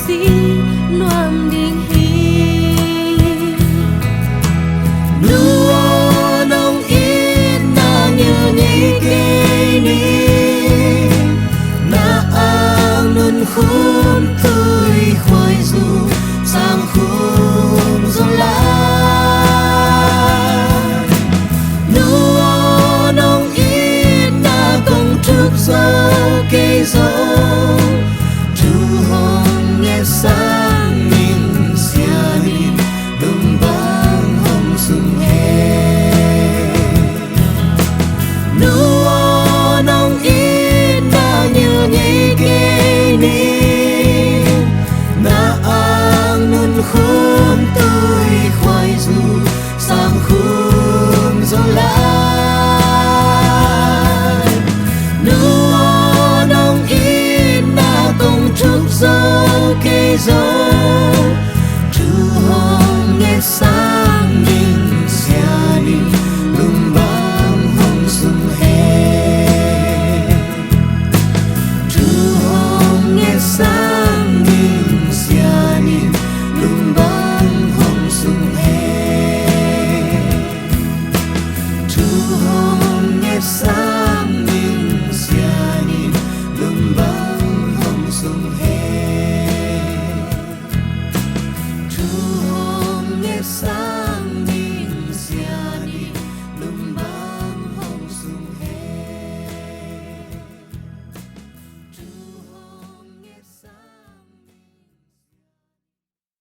xí noam đình hi nua nong in na như nhị kê ni na ang nun khum tươi khoai du sang khum zo la nua nong in na công trúc zo kê zo chu hong nghe sang min sia min đum bang hong sung he nua nong in na như nhị kê ni na ang nun khum tươi khoai du sang khum zo la nua nong in na công trúc zo kê zo chu hong nghe sang